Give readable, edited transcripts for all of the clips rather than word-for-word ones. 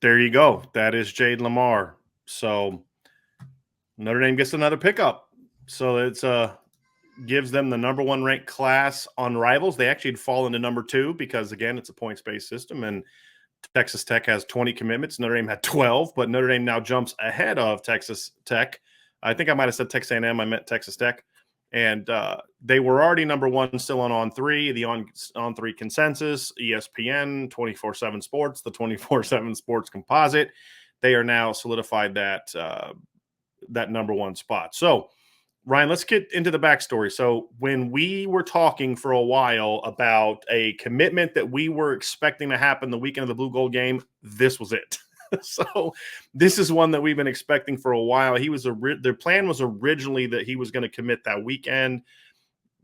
There you go. That is Jayden Limar. So Notre Dame gets another pickup. So it's gives them the number one ranked class on Rivals. They actually had fallen to number 2 because, again, it's a points-based system, and Texas Tech has 20 commitments. Notre Dame had 12, but Notre Dame now jumps ahead of Texas Tech. I think I might have said Texas A&M. I meant Texas Tech. And they were already number 1 still on 3, the on 3 consensus, ESPN, 24/7 Sports, the 24/7 Sports composite. They are now solidified that number 1 spot. So, Ryan, let's get into the backstory. So when we were talking for a while about a commitment that we were expecting to happen the weekend of the Blue Gold game, this was it. So this is one that we've been expecting for a while. Their plan was originally that he was going to commit that weekend.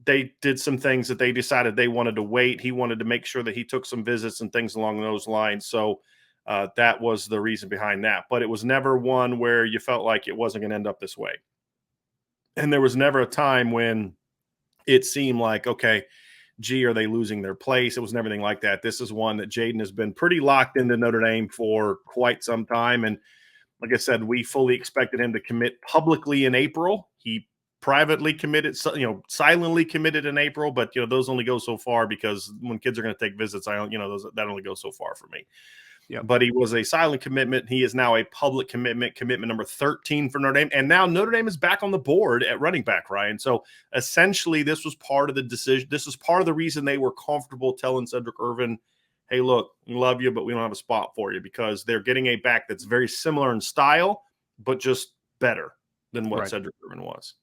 They did some things that they decided they wanted to wait. He wanted to make sure that he took some visits and things along those lines. So that was the reason behind that. But it was never one where you felt like it wasn't going to end up this way. And there was never a time when it seemed like, okay, gee, are they losing their place? It was never anything like that. This is one that Jayden has been pretty locked into Notre Dame for quite some time. And like I said, we fully expected him to commit publicly in April. He privately committed, silently committed in April, but, those only go so far because when kids are going to take visits, that only goes so far for me. Yep. But he was a silent commitment. He is now a public commitment number 13 for Notre Dame. And now Notre Dame is back on the board at running back, Ryan. So essentially this was part of the decision. This is part of the reason they were comfortable telling Cedric Irvin, hey, look, we love you, but we don't have a spot for you, because they're getting a back that's very similar in style, but just better than what Cedric Irvin was.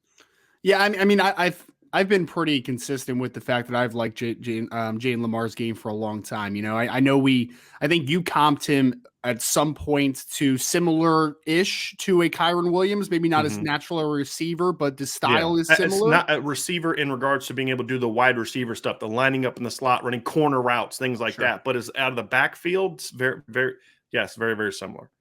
Yeah, I mean, I've been pretty consistent with the fact that I've liked Jayden Limar's game for a long time. I think you comped him at some point to similar-ish to a Kyron Williams, maybe not as natural a receiver, but the style is similar. It's not a receiver in regards to being able to do the wide receiver stuff, the lining up in the slot, running corner routes, things like that. But as out of the backfield, it's very, very, very, very similar.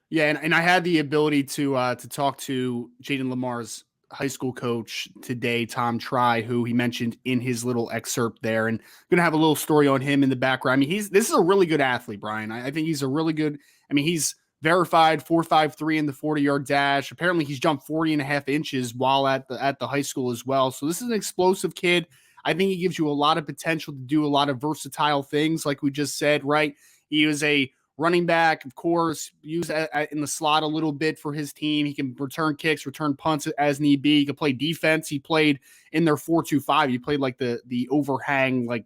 Yeah, and I had the ability to talk to Jayden Limar's high school coach today, Tom Try, who he mentioned in his little excerpt there, and going to have a little story on him in the background. I mean, this is a really good athlete, Brian. I think he's a really good, he's verified 4.53 in the 40-yard dash. Apparently he's jumped 40.5 inches while at the high school as well. So this is an explosive kid. I think he gives you a lot of potential to do a lot of versatile things, like we just said, right? He was a running back, of course, used in the slot a little bit for his team. He can return kicks, return punts as need be. He can play defense. He played in their 4-2-5. He played like the overhang, like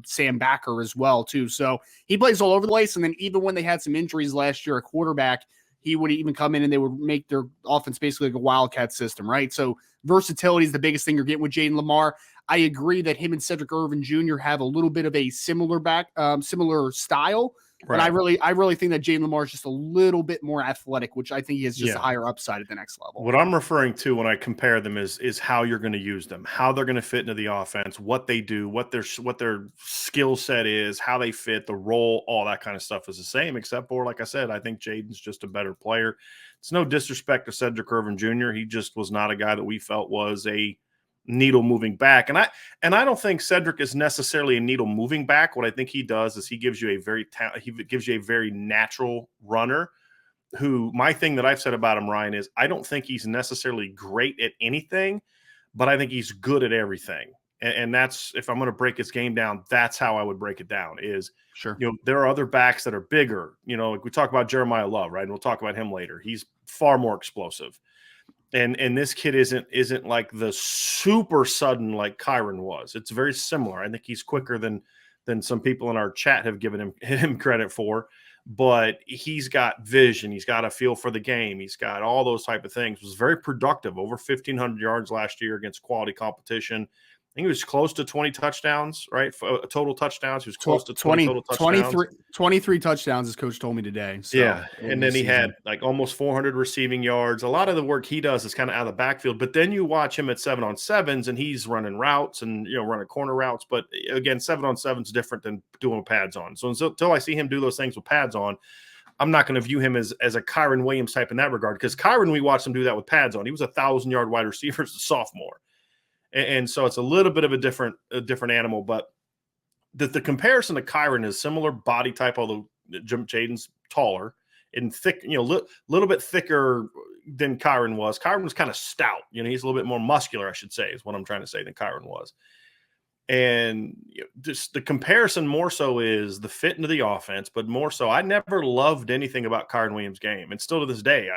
Sam Backer as well, too. So he plays all over the place. And then even when they had some injuries last year at quarterback, he would even come in and they would make their offense basically like a Wildcat system, right? So versatility is the biggest thing you're getting with Jayden Limar. I agree that him and Cedric Irvin Jr. have a little bit of a similar style. Right. But I really think that Jayden Limar is just a little bit more athletic, which I think he has just a higher upside at the next level. What I'm referring to when I compare them is how you're going to use them, how they're going to fit into the offense, what they do, what their skill set is, how they fit, the role, all that kind of stuff is the same, except for, like I said, I think Jayden's just a better player. It's no disrespect to Cedric Irvin Jr. He just was not a guy that we felt was a needle moving back. And I don't think Cedric is necessarily a needle moving back. What I think he does is he gives you a very natural runner who, my thing that I've said about him, Ryan, is I don't think he's necessarily great at anything, but I think he's good at everything. And that's, if I'm going to break his game down, that's how I would break it down is, there are other backs that are bigger, like we talk about Jeremiah Love, right? And we'll talk about him later. He's far more explosive. And this kid isn't like the super sudden like Kyron was. It's very similar. I think he's quicker than some people in our chat have given him credit for. But he's got vision. He's got a feel for the game. He's got all those type of things. Was very productive. Over 1,500 yards last year against quality competition. I think he was close to 20 touchdowns, right? Total touchdowns. He was close to 20 total touchdowns. 23 touchdowns, as coach told me today. So, yeah, and then he had like almost 400 receiving yards. A lot of the work he does is kind of out of the backfield. But then you watch him at 7-on-7s, and he's running routes and running corner routes. But again, 7-on-7 is different than doing with pads on. So until I see him do those things with pads on, I'm not going to view him as a Kyron Williams type in that regard. Because Kyron, we watched him do that with pads on. He was a 1,000-yard wide receiver as a sophomore. And so it's a little bit of a different animal, but the comparison to Kyron is similar body type, although Jayden's taller and thick, little bit thicker than Kyron was. Kyron was kind of stout. He's a little bit more muscular, I should say, is what I'm trying to say, than Kyron was. And just the comparison more so is the fit into the offense, but more so, I never loved anything about Kyron Williams' game. And still to this day,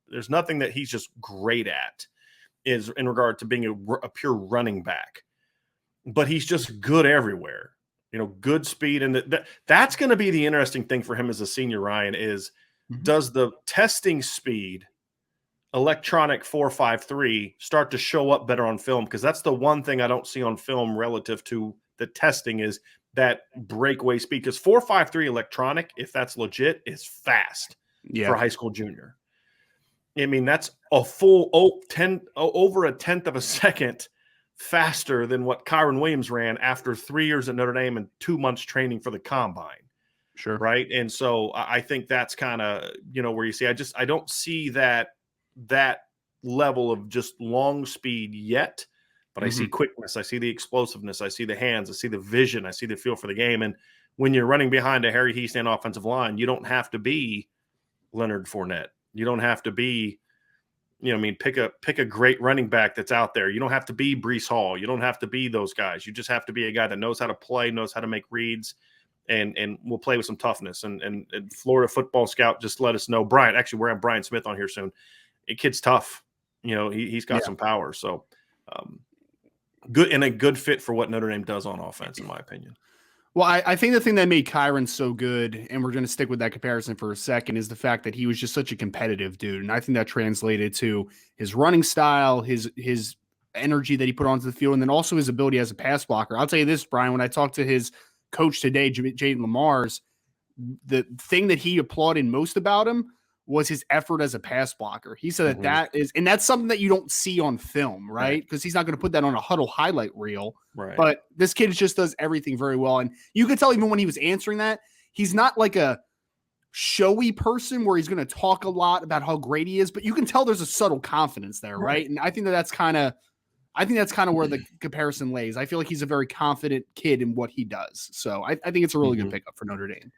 there's nothing that he's just great at is in regard to being a pure running back. But he's just good everywhere. Good speed. And that's going to be the interesting thing for him as a senior, Ryan, is does the testing speed electronic 4.53 start to show up better on film? Because that's the one thing I don't see on film relative to the testing is that breakaway speed. Because 4.53 electronic, if that's legit, is fast for a high school junior. I mean, that's a full over a tenth of a second faster than what Kyron Williams ran after 3 years at Notre Dame and 2 months training for the combine. Sure. Right. And so I think that's kind of, where you see, I don't see that level of just long speed yet, but I see quickness. I see the explosiveness. I see the hands. I see the vision. I see the feel for the game. And when you're running behind a Harry Heastand offensive line, you don't have to be Leonard Fournette. You don't have to be, pick a great running back that's out there. You don't have to be Breece Hall. You don't have to be those guys. You just have to be a guy that knows how to play, knows how to make reads, and will play with some toughness. And Florida Football Scout just let us know. Brian, actually, we're having Brian Smith on here soon. The kid's tough. He's got some power. So good and a good fit for what Notre Dame does on offense, in my opinion. Well, I think the thing that made Kyron so good, and we're going to stick with that comparison for a second, is the fact that he was just such a competitive dude. And I think that translated to his running style, his energy that he put onto the field, and then also his ability as a pass blocker. I'll tell you this, Brian, when I talked to his coach today, Jayden Limar, the thing that he applauded most about him was his effort as a pass blocker. He said that is, and that's something that you don't see on film, right? Because he's not going to put that on a huddle highlight reel. Right. But this kid just does everything very well. And you could tell even when he was answering that, he's not like a showy person where he's going to talk a lot about how great he is, but you can tell there's a subtle confidence there, right? And I think that's kind of where the comparison lays. I feel like he's a very confident kid in what he does. So I think it's a really good pickup for Notre Dame.